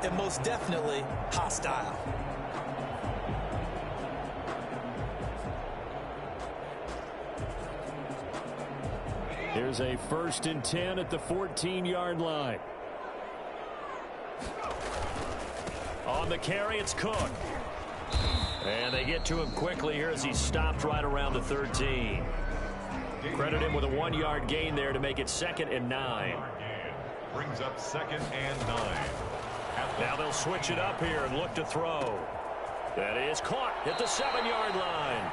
and most definitely hostile. Here's a 1st and 10 at the 14-yard line. On the carry, it's Cook. And they get to him quickly here as he stopped right around the 13. Credit him with a 1-yard gain there to make it 2nd and 9. Brings up 2nd and 9. Now they'll switch it up here and look to throw. That is caught at the 7-yard line.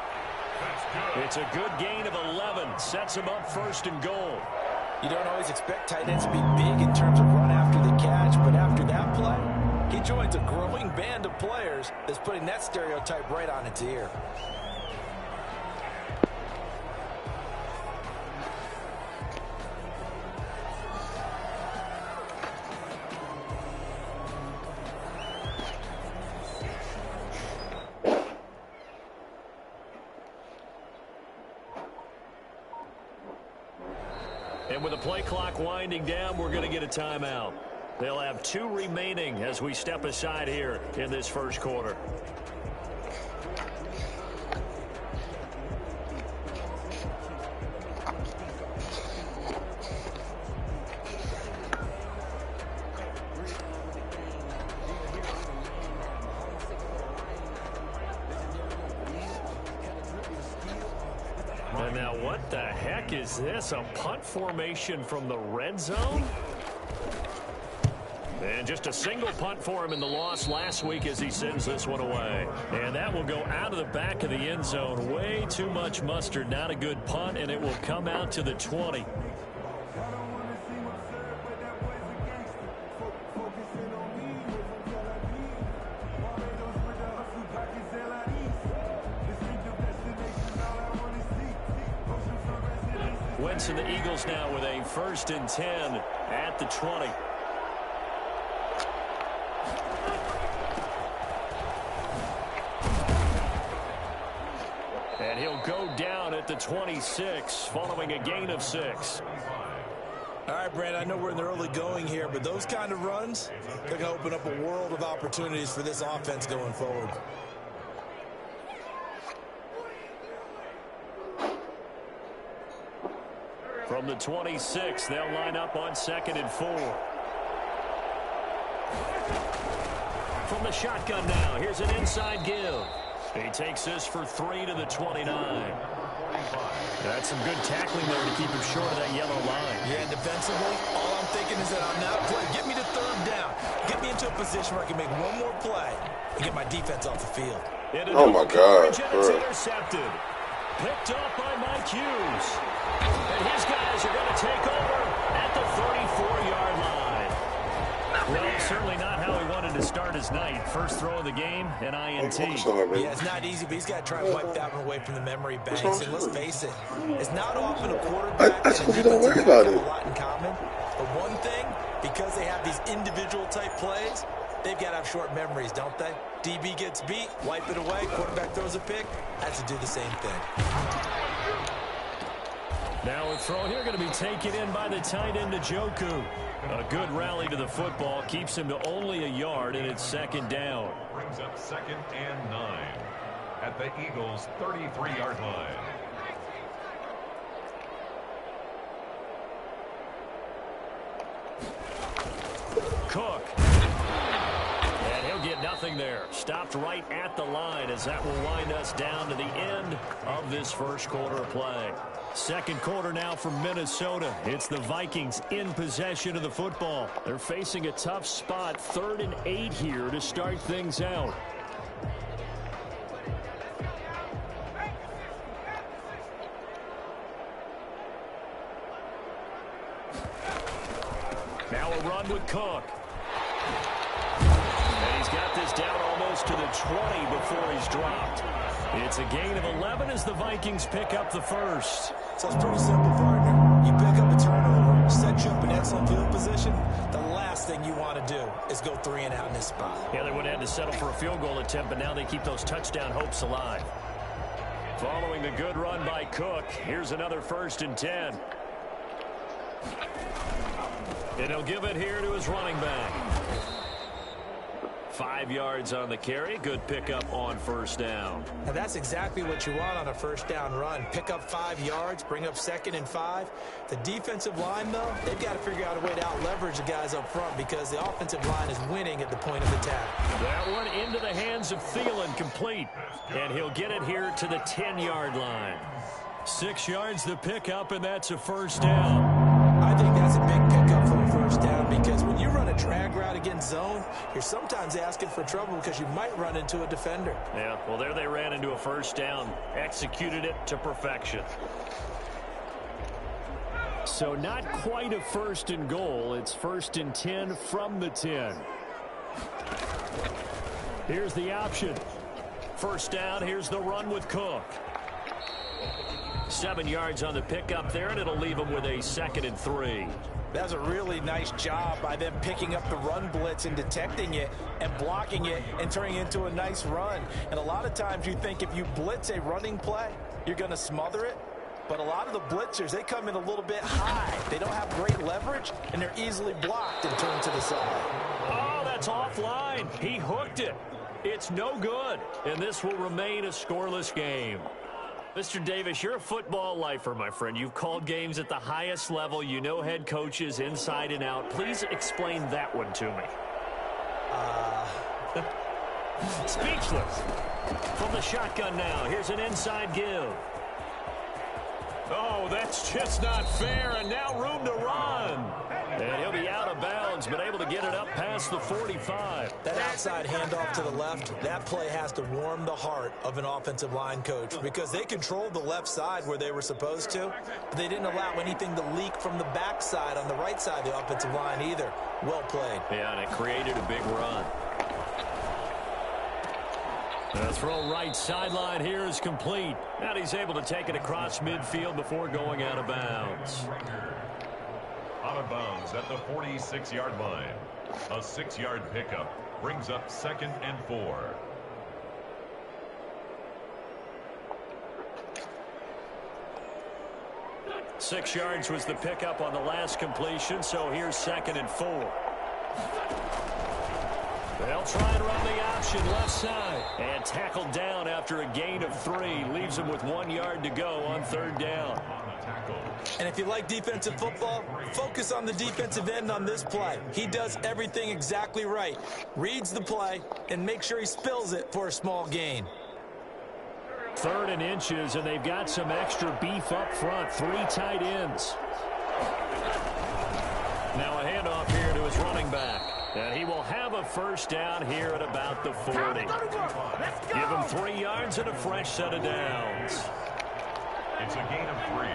It's a good gain of 11. Sets him up 1st and goal. You don't always expect tight ends to be big in terms of run after the catch, but after that play, he joins a growing band of players that's putting that stereotype right on its ear. And with the play clock winding down, we're going to get a timeout. They'll have 2 remaining as we step aside here in this first quarter. And now what the heck is this? A punt formation from the red zone? And just a single punt for him in the loss last week as he sends this one away. And that will go out of the back of the end zone. Way too much mustard. Not a good punt, and it will come out to the 20. Wentz and the Eagles now with a 1st and 10 at the 20. And he'll go down at the 26 following a gain of 6. All right, Brad, I know we're in the early going here, but those kind of runs, they're going to open up a world of opportunities for this offense going forward. From the 26, they'll line up on 2nd and 4. From the shotgun now, here's an inside give. He takes this for 3 to the 29. That's some good tackling there to keep him short of that yellow line. Yeah, and defensively, all I'm thinking is that on that play, get me to 3rd down. Get me into a position where I can make one more play and get my defense off the field. Oh, my God. It's intercepted. Picked up by Mike Hughes. And his guys are going to take over at the 34-yard line. Well, certainly not how he wanted to start his night. First throw of the game, an INT. Yeah, it's not easy, but he's got to try and wipe that one away from the memory banks. And let's face it, it's not often a quarterback and a defensive back have a lot in common. But one thing, because they have these individual type plays, they've got to have short memories, don't they? DB gets beat, wipe it away, quarterback throws a pick, has to do the same thing. Now a throw here going to be taken in by the tight end Njoku. A good rally to the football, keeps him to only a yard, and it's 2nd down. Brings up 2nd and 9 at the Eagles' 33-yard line. Cook. And he'll get nothing there. Stopped right at the line as that will wind us down to the end of this first quarter of play. Second quarter now for Minnesota. It's the Vikings in possession of the football. They're facing a tough spot. 3rd and 8 here to start things out. Now a run with Cook. And he's got this down almost to the 20 before he's dropped. It's a gain of 11 as the Vikings pick up the first. So it's pretty simple, partner. You pick up a turnover, set you up in excellent field position. The last thing you want to do is go 3 and out in this spot. Yeah, they would have had to settle for a field goal attempt, but now they keep those touchdown hopes alive. Following the good run by Cook, here's another 1st and 10. And he'll give it here to his running back. 5 yards on the carry. Good pickup on first down. And that's exactly what you want on a first down run. Pick up 5 yards, bring up 2nd and 5. The defensive line, though, they've got to figure out a way to out-leverage the guys up front because the offensive line is winning at the point of attack. That one into the hands of Thielen, complete. And he'll get it here to the 10-yard line. 6 yards the pickup, and that's a first down. I think that's a big pickup for a first down because when you run a drag route against zone, you're sometimes asking for trouble because you might run into a defender. Yeah, well, there they ran into a first down, executed it to perfection. So not quite a 1st and goal. It's 1st and 10 from the 10. Here's the option. First down, here's the run with Cook. 7 yards on the pickup there, and it'll leave them with a 2nd and 3. That was a really nice job by them picking up the run blitz and detecting it and blocking it and turning it into a nice run. And a lot of times you think if you blitz a running play, you're going to smother it. But a lot of the blitzers, they come in a little bit high. They don't have great leverage, and they're easily blocked and turned to the side. Oh, that's offline. He hooked it. It's no good, and this will remain a scoreless game. Mr. Davis, you're a football lifer, my friend. You've called games at the highest level. You know head coaches inside and out. Please explain that one to me. Speechless. From the shotgun now. Here's an inside give. Oh, that's just not fair, and now room to run. And he'll be out of bounds, but able to get it up past the 45. That outside handoff to the left, that play has to warm the heart of an offensive line coach because they controlled the left side where they were supposed to, but they didn't allow anything to leak from the backside on the right side of the offensive line either. Well played. Yeah, and it created a big run. The throw right sideline here is complete. And he's able to take it across midfield before going out of bounds. Out of bounds at the 46-yard line. A 6-yard pickup brings up 2nd and 4. Six yards was the pickup on the last completion, so here's 2nd and 4. They'll try and run the option left side. And tackled down after a gain of 3. Leaves him with 1 yard to go on 3rd down. And if you like defensive football, focus on the defensive end on this play. He does everything exactly right. Reads the play and make sure he spills it for a small gain. 3rd and inches, and they've got some extra beef up front. 3 tight ends. Now a handoff here to his running back. And he will have a first down here at about the 40. Give him 3 yards and a fresh set of downs. It's a gain of 3.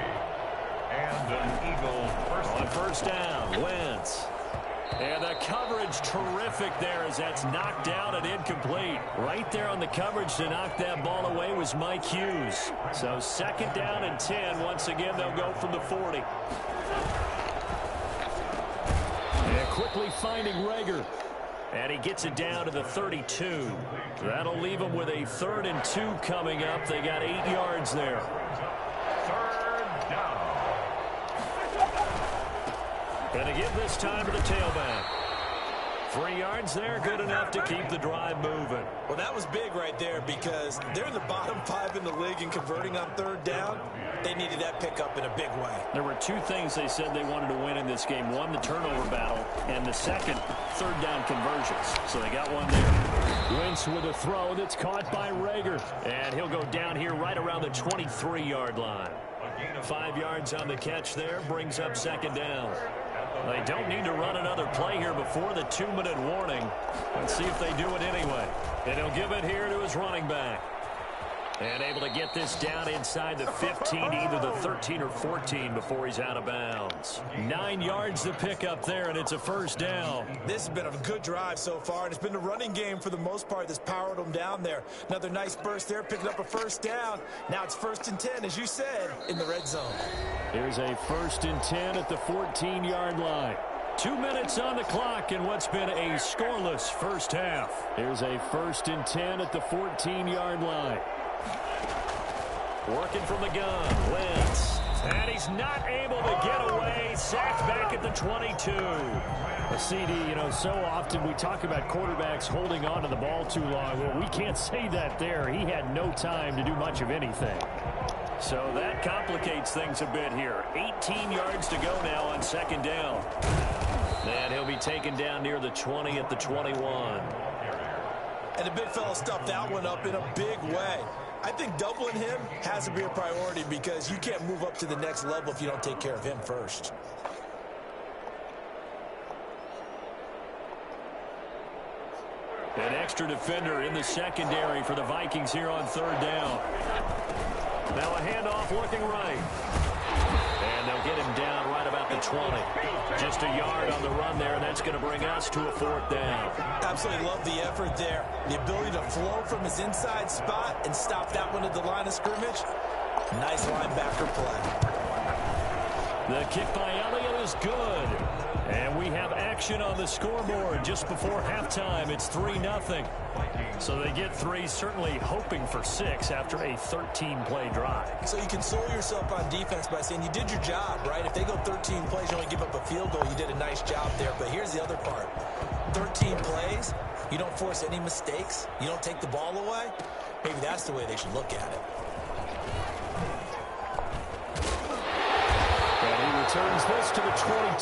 And an Eagle first down. Wentz. And the coverage terrific there as that's knocked out and incomplete. Right there on the coverage to knock that ball away was Mike Hughes. So 2nd down and 10. Once again, they'll go from the 40. And quickly finding Reagor. And he gets it down to the 32. That'll leave him with a 3rd and 2 coming up. They got 8 yards there. 3rd down. And to give this time to the tailback. 3 yards there, good enough to keep the drive moving. Well, that was big right there because they're in the bottom 5 in the league and converting on 3rd down. They needed that pickup in a big way. There were 2 things they said they wanted to win in this game. One, the turnover battle, and the second, 3rd down conversions. So they got one there. Wentz with a throw that's caught by Reagor. And he'll go down here right around the 23-yard line. 5 yards on the catch there, brings up 2nd down. They don't need to run another play here before the 2-minute warning. Let's see if they do it anyway. And he'll give it here to his running back. And able to get this down inside the 15, either the 13 or 14 before he's out of bounds. 9 yards to pick up there, and it's a first down. This has been a good drive so far, and it's been the running game for the most part that's powered them down there. Another nice burst there, picking up a first down. Now it's 1st and 10, as you said, in the red zone. Here's a 1st and 10 at the 14-yard line. 2 minutes on the clock in what's been a scoreless first half. Here's a 1st and 10 at the 14-yard line. Working from the gun, Wentz. And he's not able to get away. Sacked back at the 22. A CD, so often we talk about quarterbacks holding on to the ball too long. Well, we can't say that there. He had no time to do much of anything. So that complicates things a bit here. 18 yards to go now on second down. And he'll be taken down near the 20 at the 21. And the big fella stuffed that one up in a big way. I think doubling him has to be a priority because you can't move up to the next level if you don't take care of him first. An extra defender in the secondary for the Vikings here on third down. Now a handoff looking right. And they'll get him down right about the 20. Just a yard on the run there, and that's going to bring us to a fourth down. Absolutely love the effort there. The ability to flow from his inside spot and stop that one at the line of scrimmage. Nice linebacker play. The kick by Elliott is good. And we have action on the scoreboard just before halftime. It's 3-0. So they get 3, certainly hoping for 6 after a 13-play drive. So you console yourself on defense by saying you did your job, right? If they go 13 plays, you only give up a field goal, you did a nice job there. But here's the other part. 13 plays, you don't force any mistakes, you don't take the ball away. Maybe that's the way they should look at it. And he returns this to the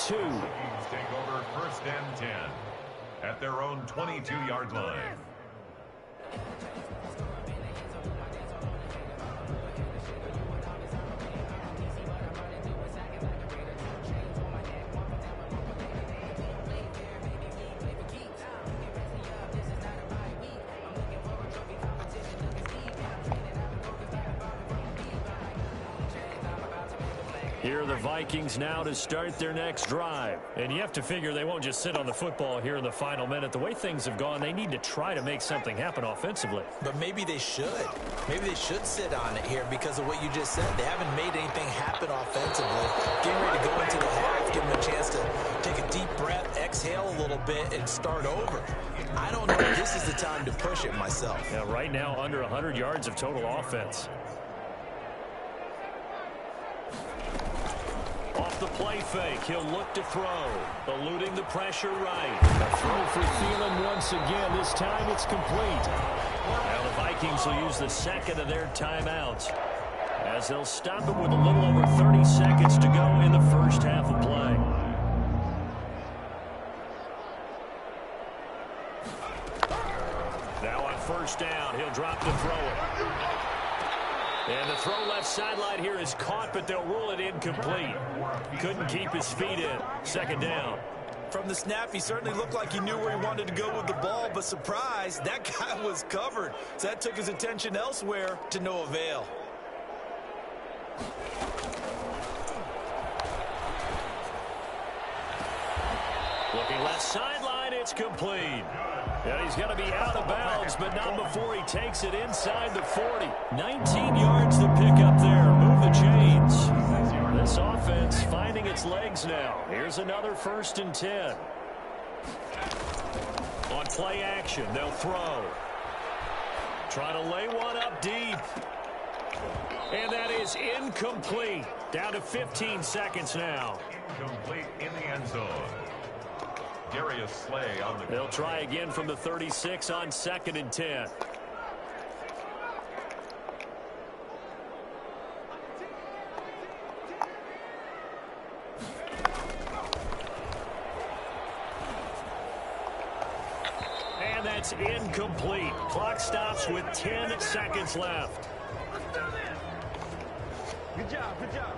22. Take over first and 10 at their own 22-yard line. Here are the Vikings now to start their next drive. And you have to figure they won't just sit on the football here in the final minute. The way things have gone, they need to try to make something happen offensively. But maybe they should. Maybe they should sit on it here because of what you just said. They haven't made anything happen offensively. Getting ready to go into the half, give them a chance to take a deep breath, exhale a little bit, and start over. I don't know if this is the time to push it myself. Yeah, right now under 100 yards of total offense. Off the play fake, he'll look to throw. Eluding the pressure right. A throw for Thielen once again. This time it's complete. Now the Vikings will use the second of their timeouts, as they'll stop it with a little over 30 seconds to go in the first half of play. Now on first down, he'll drop to throw it. And the throw left sideline here is caught, but they'll rule it incomplete. Couldn't keep his feet in. Second down. From the snap, he certainly looked like he knew where he wanted to go with the ball, but surprise, that guy was covered. So that took his attention elsewhere to no avail. Looking left sideline, it's complete. And he's going to be out of bounds, but not before he takes it inside the 40. 19 yards to pick up there. Move the chains. This offense finding its legs now. Here's another 1st and 10. On play action, they'll throw. Trying to lay one up deep. And that is incomplete. Down to 15 seconds now. Incomplete in the end zone. Darius Slay on the... They'll try again from the 36 on 2nd and 10. And that's incomplete. Clock stops with 10 seconds left. Good job, good job.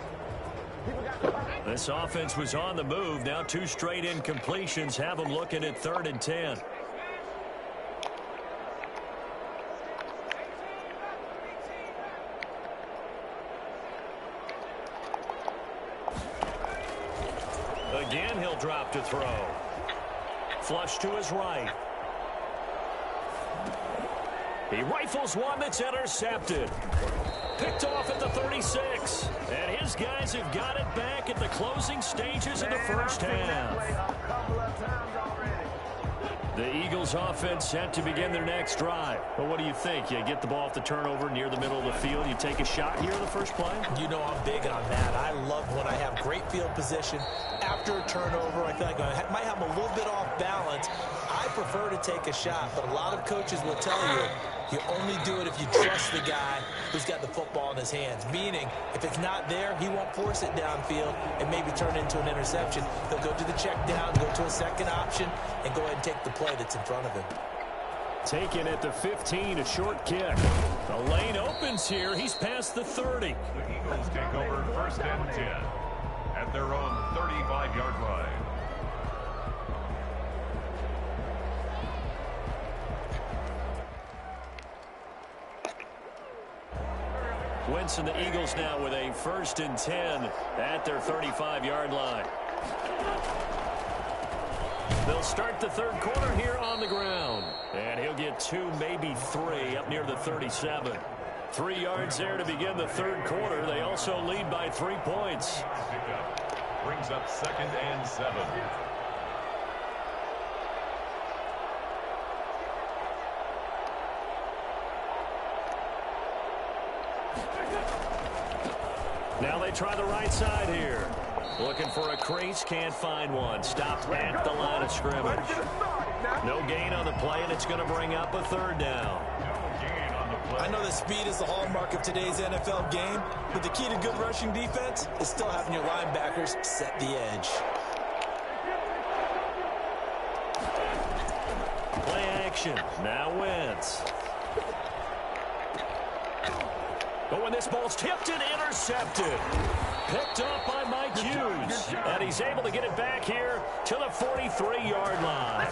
This offense was on the move. Now 2 straight incompletions have them looking at 3rd and 10. Again, he'll drop to throw. Flush to his right. He rifles one that's intercepted. Picked off at the 36. And his guys have got it back at the closing stages of the first half. The Eagles offense set to begin their next drive. Well, what do you think? You get the ball off the turnover near the middle of the field. You take a shot here in the first play? You know I'm big on that. I love when I have great field position. After a turnover, I feel like I might have a little bit off balance. I prefer to take a shot, but a lot of coaches will tell you you only do it if you trust the guy who's got the football in his hands. Meaning, if it's not there, he won't force it downfield and maybe turn it into an interception. He'll go to the check down, go to a second option, and go ahead and take the play that's in front of him. Taken at the 15, a short kick. The lane opens here. He's past the 30. The Eagles take over 1st and 10 at their own 35-yard line. Wentz and the Eagles now with a 1st and 10 at their 35-yard line. They'll start the third quarter here on the ground. And he'll get 2, maybe 3 up near the 37. 3 yards there to begin the third quarter. They also lead by 3 points. Brings up 2nd and 7. Now they try the right side here. Looking for a crease, can't find one. Stopped at the line of scrimmage. No gain on the play, and it's going to bring up a 3rd down. I know that speed is the hallmark of today's NFL game, but the key to good rushing defense is still having your linebackers set the edge. Play action. Now Wentz. But when this ball's tipped and intercepted. Picked up by Mike Hughes. And he's able to get it back here to the 43-yard line.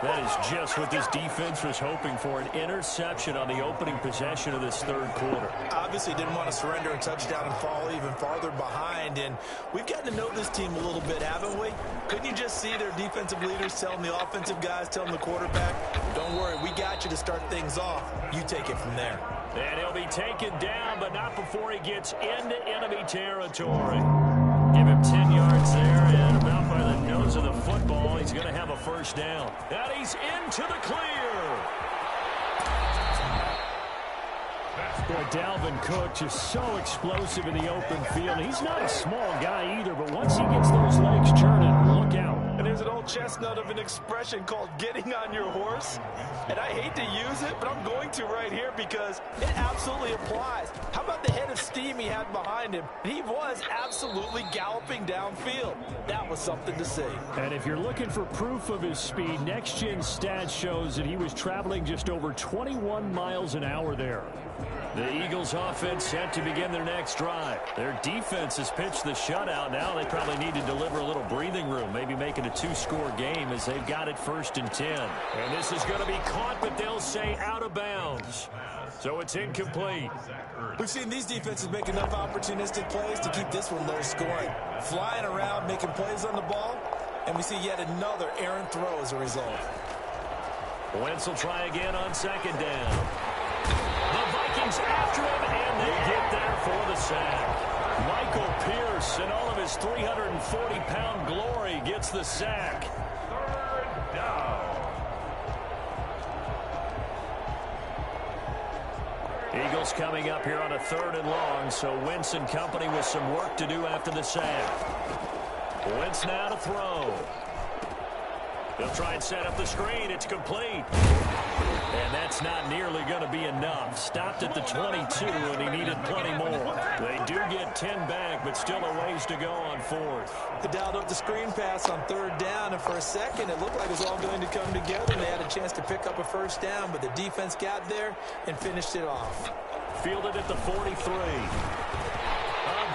That is just what this defense was hoping for, an interception on the opening possession of this third quarter. Obviously didn't want to surrender a touchdown and fall even farther behind. And we've gotten to know this team a little bit, haven't we? Couldn't you just see their defensive leaders telling the offensive guys, telling the quarterback, don't worry, we got you to start things off. You take it from there. And he'll be taken down, but not before he gets into enemy territory. Give him 10 yards there, and about by the nose of the football, he's going to have a 1st down. And he's into the clear. Boy, Dalvin Cook just so explosive in the open field. He's not a small guy either, but once he gets those legs churning, look out. And there's an old chestnut of an expression called getting on your horse. And I hate to use it, but I'm going to right here because it absolutely applies. How about the head of steam he had behind him? He was absolutely galloping downfield. That was something to see. And if you're looking for proof of his speed, Next Gen Stats shows that he was traveling just over 21 miles an hour there. The Eagles offense set to begin their next drive. Their defense has pitched the shutout. Now they probably need to deliver a little breathing room, maybe make it a 2-score game as they've got it 1st and 10. And this is going to be caught, but they'll say out of bounds. So it's incomplete. We've seen these defenses make enough opportunistic plays to keep this one low scoring. Flying around, making plays on the ball, and we see yet another errant throw as a result. Wentz will try again on 2nd down. The Vikings after him, and they get there for the sack. Michael Pierce, in all of his 340-pound glory, gets the sack. 3rd down. Eagles coming up here on a 3rd and long, so Wentz and company with some work to do after the sack. Wentz now to throw. They'll try and set up the screen. It's complete. And that's not nearly going to be enough. Stopped at the 22, and he needed plenty more. They do get 10 back, but still a ways to go on 4th. They dialed up the screen pass on 3rd down, and for a second, it looked like it was all going to come together, and they had a chance to pick up a 1st down, but the defense got there and finished it off. Fielded at the 43. A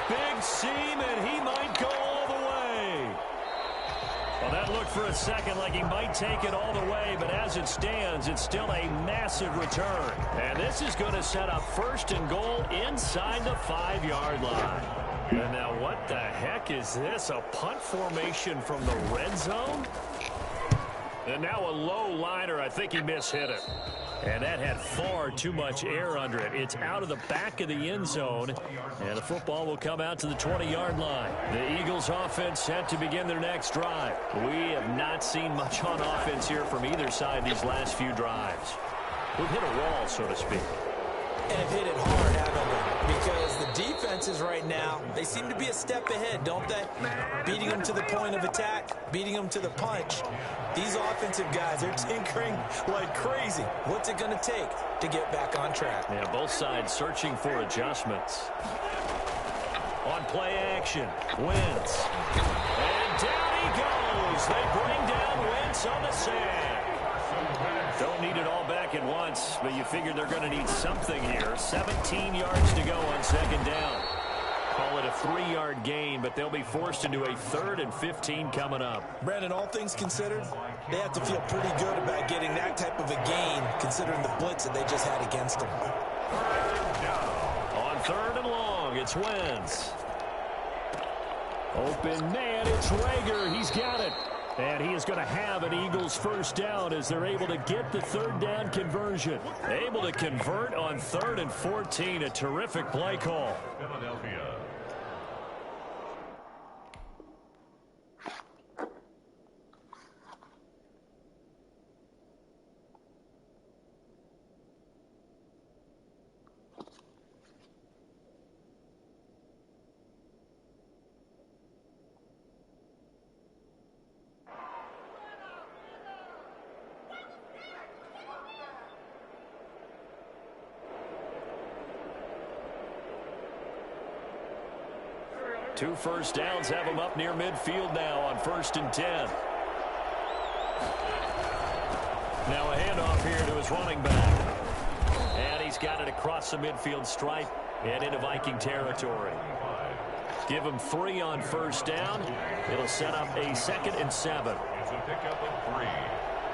big seam, and he might go all the way. Well, that looked for a second like he might take it all the way, but as it stands, it's still a massive return. And this is going to set up 1st and goal inside the 5-yard line. And now what the heck is this? A punt formation from the red zone? And now a low liner. I think he mishit it. And that had far too much air under it. It's out of the back of the end zone, and the football will come out to the 20-yard line. The Eagles offense set to begin their next drive. We have not seen much on offense here from either side these last few drives. We've hit a wall, so to speak. And have hit it hard, haven't we? Because the defenses right now, they seem to be a step ahead, don't they? Beating them to the point of attack, beating them to the punch. These offensive guys, they're tinkering like crazy. What's it going to take to get back on track? Yeah, both sides searching for adjustments. On play action, Wentz. And down he goes. They bring down Wentz on the sack. Don't need it all back at once, but you figure they're going to need something here. 17 yards to go on second down. Call it a 3-yard gain, but they'll be forced into a 3rd and 15 coming up. Brandon, all things considered, they have to feel pretty good about getting that type of a gain, considering the blitz that they just had against them. On 3rd and long, it's Wentz. Open man, it's Rager. He's got it. And he is going to have an Eagles first down as they're able to get the 3rd down conversion. Able to convert on 3rd and 14. A terrific play call. Philadelphia. Two first downs have him up near midfield now on 1st and 10. Now a handoff here to his running back. And he's got it across the midfield stripe and into Viking territory. Give him 3 on 1st down. It'll set up a 2nd and 7. It's a pickup of 3.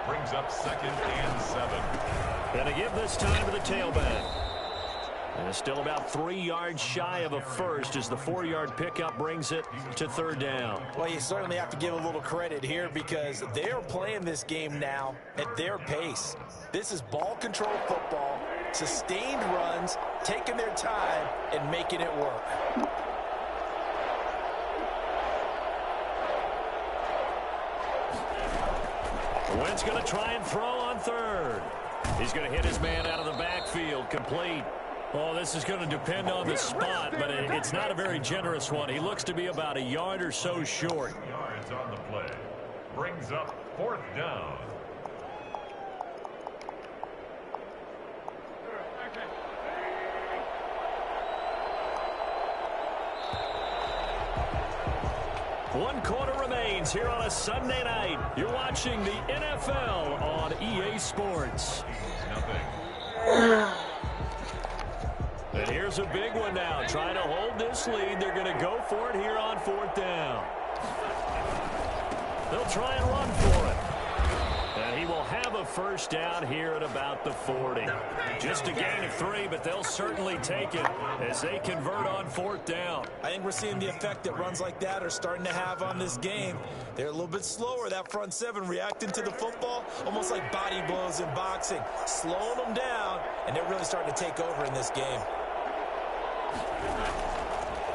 Brings up 2nd and 7. And a give this time to the tailback. And it's still about 3 yards shy of a first as the 4-yard pickup brings it to 3rd down. Well, you certainly have to give a little credit here because they're playing this game now at their pace. This is ball control football, sustained runs, taking their time and making it work. Wentz going to try and throw on 3rd. He's going to hit his man out of the backfield, complete. Oh, this is going to depend on the spot, but it's not a very generous one. He looks to be about a yard or so short. Yards on the play. Brings up 4th down. One quarter remains here on a Sunday night. You're watching the NFL on EA Sports. And here's a big one now. Trying to hold this lead. They're going to go for it here on 4th down. They'll try and run for it. And he will have a first down here at about the 40. Just a gain of 3, but they'll certainly take it as they convert on 4th down. I think we're seeing the effect that runs like that are starting to have on this game. They're a little bit slower, that front 7, reacting to the football, almost like body blows in boxing, slowing them down, and they're really starting to take over in this game.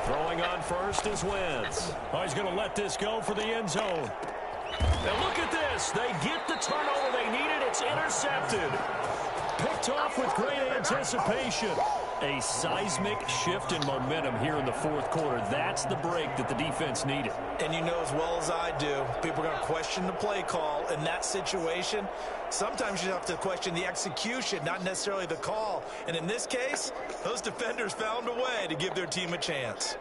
Throwing on 1st is Wentz. Oh, he's going to let this go for the end zone. And look at this. They get the turnover they needed. It's intercepted. Picked off with great anticipation. A seismic shift in momentum here in the 4th quarter. That's the break that the defense needed. And you know as well as I do, people are going to question the play call in that situation. Sometimes you have to question the execution, not necessarily the call. And in this case, those defenders found a way to give their team a chance.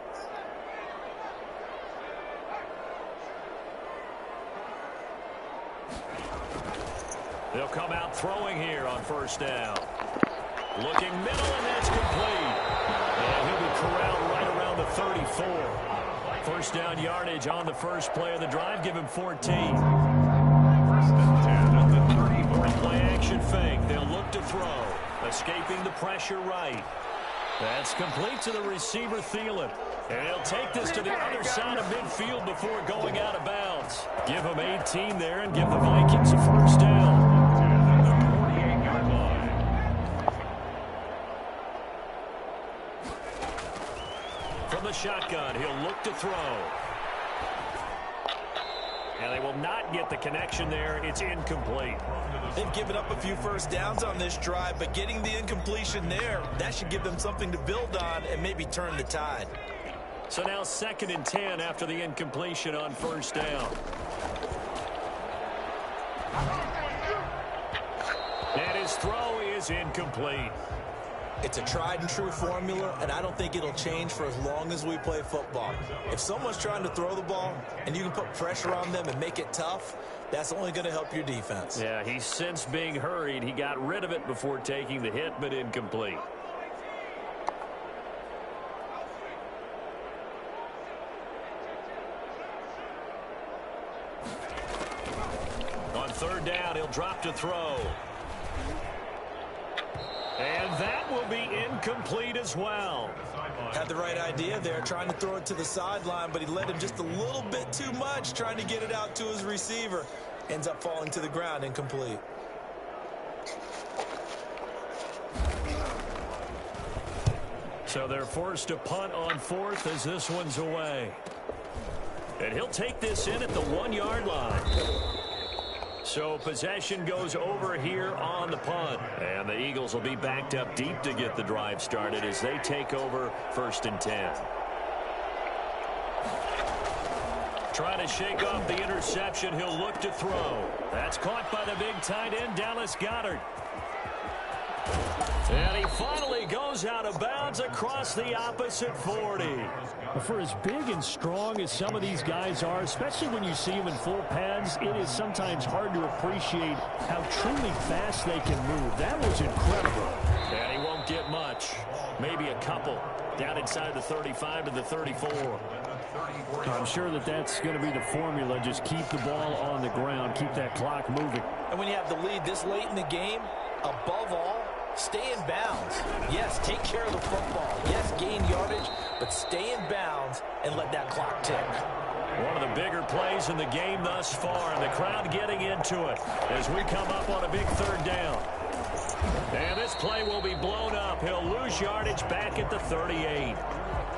They'll come out throwing here on 1st down. Looking middle, and that's complete. And he'll be corralled right around the 34. 1st down yardage on the first play of the drive. Give him 14. 1st and 10 at the 34. Play action fake. They'll look to throw. Escaping the pressure right. That's complete to the receiver, Thielen. And he'll take this to the other side of midfield before going out of bounds. Give him 18 there and give the Vikings a first down. At the 48-yard line. shotgun. He'll look to throw. And they will not get the connection there. It's incomplete. They've given up a few first downs on this drive, but getting the incompletion there, that should give them something to build on and maybe turn the tide. So now 2nd and 10 after the incompletion on first down. And his throw is incomplete. It's a tried and true formula, and I don't think it'll change for as long as we play football. If someone's trying to throw the ball and you can put pressure on them and make it tough, that's only going to help your defense. Yeah, he's since being hurried. He got rid of it before taking the hit, but incomplete. On 3rd down, he'll drop to throw. And that will be incomplete as well. Had the right idea there, trying to throw it to the sideline, but he led him just a little bit too much, trying to get it out to his receiver. Ends up falling to the ground, incomplete. So they're forced to punt on 4th as this one's away. And he'll take this in at the 1-yard line. So possession goes over here on the punt. And the Eagles will be backed up deep to get the drive started as they take over 1st and 10. Trying to shake off the interception. He'll look to throw. That's caught by the big tight end, Dallas Goedert. And he finally goes out of bounds across the opposite 40. For as big and strong as some of these guys are, especially when you see them in full pads, it is sometimes hard to appreciate how truly fast they can move. That was incredible. And he won't get much. Maybe a couple. Down inside the 35 to the 34. I'm sure that that's going to be the formula. Just keep the ball on the ground. Keep that clock moving. And when you have the lead this late in the game, above all, stay in bounds. Yes, take care of the football. Yes, gain yardage, but stay in bounds and let that clock tick. One of the bigger plays in the game thus far, and the crowd getting into it as we come up on a big 3rd down. And this play will be blown up. He'll lose yardage back at the 38.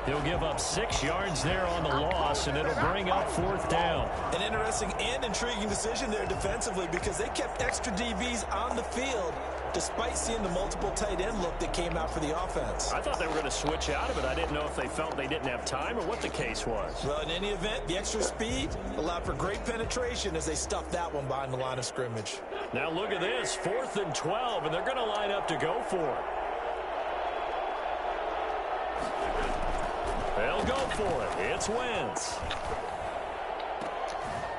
He'll give up 6 yards there on the loss, and it'll bring up 4th down. An interesting and intriguing decision there defensively because they kept extra DBs on the field despite seeing the multiple tight end look that came out for the offense. I thought they were going to switch out of it. I didn't know if they felt they didn't have time or what the case was. Well, in any event, the extra speed allowed for great penetration as they stuffed that one behind the line of scrimmage. Now look at this, 4th and 12, and they're going to line up to go for it. They'll go for it. It's Wentz.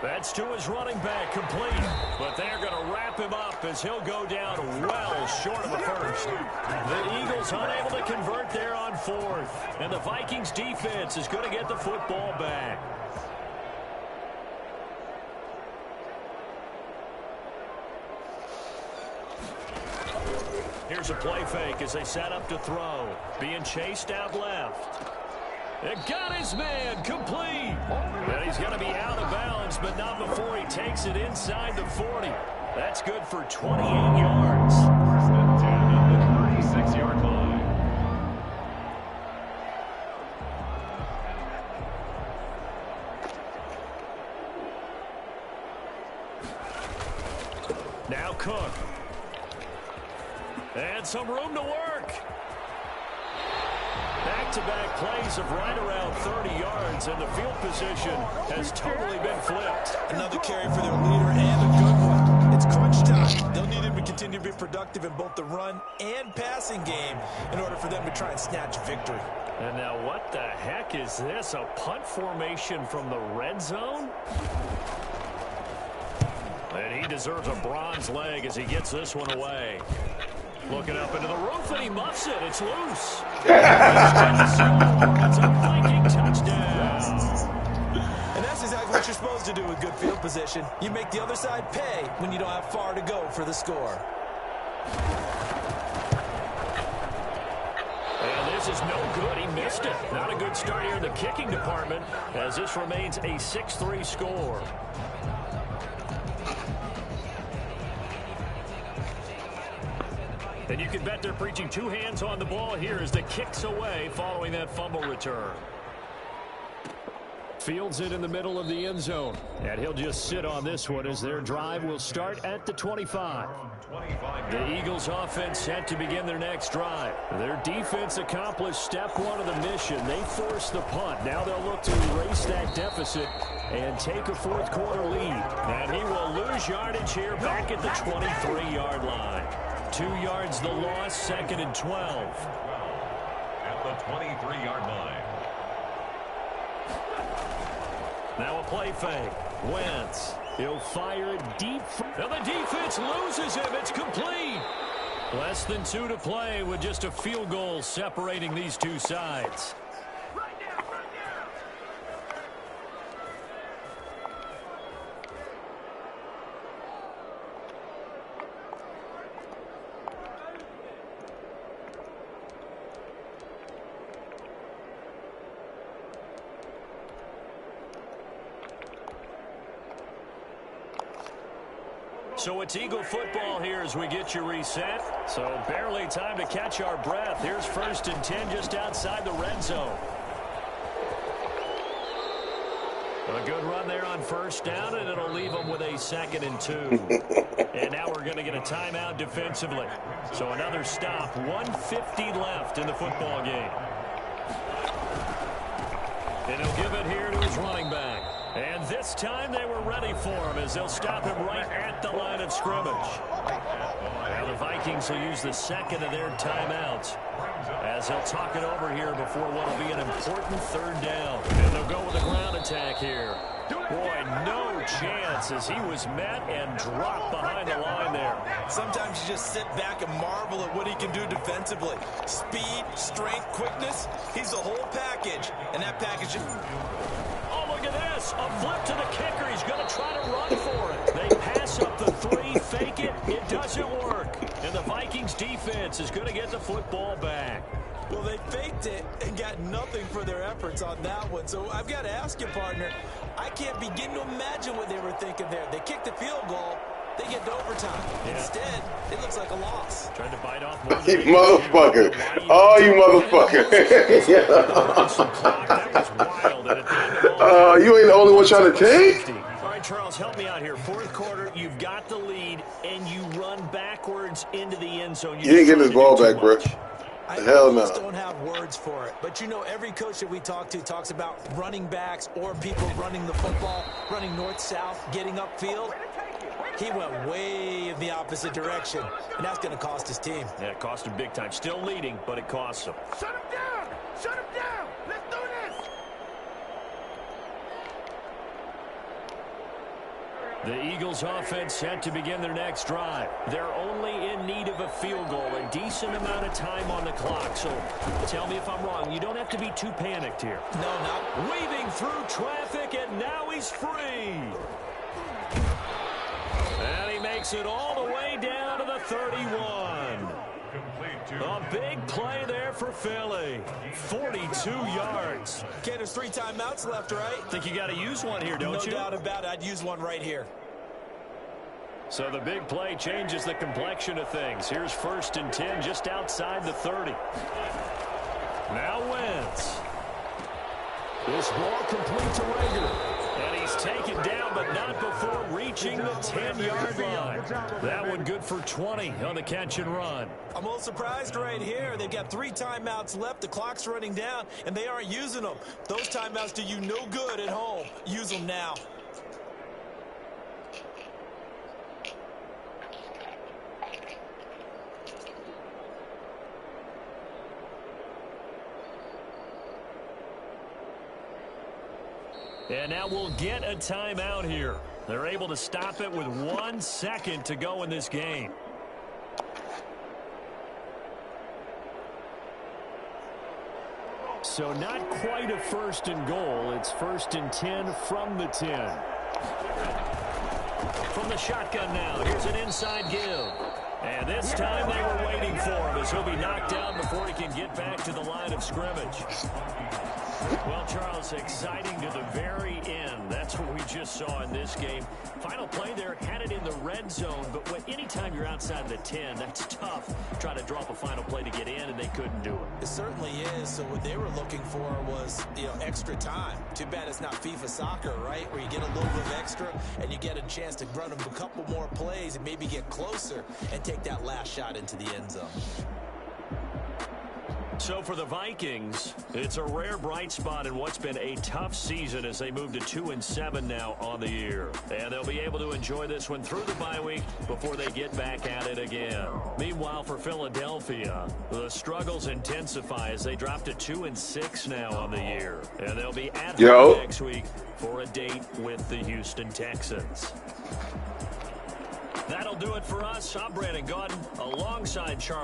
That's to his running back, complete. But they're going to wrap him up as he'll go down well short of the first. The Eagles unable to convert there on 4th. And the Vikings defense is going to get the football back. Here's a play fake as they set up to throw. Being chased out left. It got his man complete. And he's going to be out of bounds, but not before he takes it inside the 40. That's good for 28 yards. First and 10 at the 36-yard line. Now Cook. And some room to work. Back-to-back plays of right around 30 yards, and the field position has totally been flipped. Another carry for their leader and a good one. It's crunch time. They'll need him to continue to be productive in both the run and passing game in order for them to try and snatch victory. And now what the heck is this? A punt formation from the red zone? And he deserves a bronze leg as he gets this one away. Looking up into the roof, and he muffs it. It's loose. It's a Viking touchdown. And that's exactly what you're supposed to do with good field position. You make the other side pay when you don't have far to go for the score. And this is no good. He missed it. Not a good start here in the kicking department as this remains a 6-3 score. And you can bet they're preaching 2 hands on the ball here as the kick's away following that fumble return. Fields it in the middle of the end zone. And he'll just sit on this one as their drive will start at the 25. The Eagles offense set to begin their next drive. Their defense accomplished step one of the mission. They forced the punt. Now they'll look to erase that deficit and take a fourth quarter lead. And he will lose yardage here back at the 23-yard line. 2 yards the loss, 2nd and 12. At the 23-yard line. Now a play fake. Wentz. He'll fire it deep. Now the defense loses him. It's complete. Less than 2 to play with just a field goal separating these two sides. So it's Eagle football here as we get you reset. So barely time to catch our breath. Here's 1st and 10 just outside the red zone. A good run there on 1st down, and it'll leave them with a 2nd and 2. And now we're going to get a timeout defensively. So another stop. 1:50 left in the football game. And he'll give it here to his running back. And this time they were ready for him as they'll stop him right at the line of scrimmage. Now the Vikings will use the 2nd of their timeouts as they'll talk it over here before what will be an important 3rd down. And they'll go with a ground attack here. Boy, no chance as he was met and dropped behind the line there. Sometimes you just sit back and marvel at what he can do defensively. Speed, strength, quickness. He's the whole package. And that package is... Oh, look at this. A flip to the kicker. He's going to try to run for it. They pass up the 3, fake it. It doesn't work. And the Vikings defense is going to get the football back. Well, they faked it and got nothing for their efforts on that one. So I've got to ask you, partner, I can't begin to imagine what they were thinking there. They kicked the field goal. They get to overtime. Yeah. Instead, it looks like a loss. Trying to bite off more. You motherfucker. Oh, you motherfucker. You ain't the only one trying to take? All right, Charles, help me out here. 4th quarter, you've got the lead, and you run backwards into the end zone. You ain't getting this ball back, bro. Hell no. I just don't have words for it. But, you know, every coach that we talk to talks about running backs or people running the football, running north-south, getting upfield. He went way in the opposite direction, and that's going to cost his team. Yeah, it cost him big time. Still leading, but it costs him. Shut him down! Shut him down! Let's do this! The Eagles offense set to begin their next drive. They're only in need of a field goal, a decent amount of time on the clock. So tell me if I'm wrong. You don't have to be too panicked here. No, not. Weaving through traffic, and now he's free. And he makes it all the way down to the 31. A big play there for Philly. 42 yards. Okay, there's 3 timeouts left, right? Think you got to use one here, don't you? No doubt about it. I'd use one right here. So the big play changes the complexion of things. Here's 1st and 10 just outside the 30. Now Wentz. This ball complete to Rager. And he's taken down, but not before reaching the 10-yard line. That one good for 20 on the catch and run. I'm a little surprised right here. They've got 3 timeouts left. The clock's running down, and they aren't using them. Those timeouts do you no good at home. Use them now. And now we'll get a timeout here. They're able to stop it with 1 second to go in this game. So not quite a 1st and goal. It's 1st and 10 from the 10. From the shotgun now, here's an inside give. And this time they were waiting for him as he'll be knocked down before he can get back to the line of scrimmage. Well, Charles, exciting to the very end. That's what we just saw in this game. Final play there, had it in the red zone, but anytime you're outside the 10, that's tough. Trying to drop a final play to get in, and they couldn't do it. It certainly is. So what they were looking for was, extra time. Too bad it's not FIFA soccer, right, where you get a little bit of extra and you get a chance to run a couple more plays and maybe get closer and take that last shot into the end zone. So for the Vikings, it's a rare bright spot in what's been a tough season as they move to 2-7 now on the year. And they'll be able to enjoy this one through the bye week before they get back at it again. Meanwhile, for Philadelphia, the struggles intensify as they drop to 2-6 now on the year. And they'll be at home next week for a date with the Houston Texans. That'll do it for us. I'm Brandon Gaudin alongside Charles.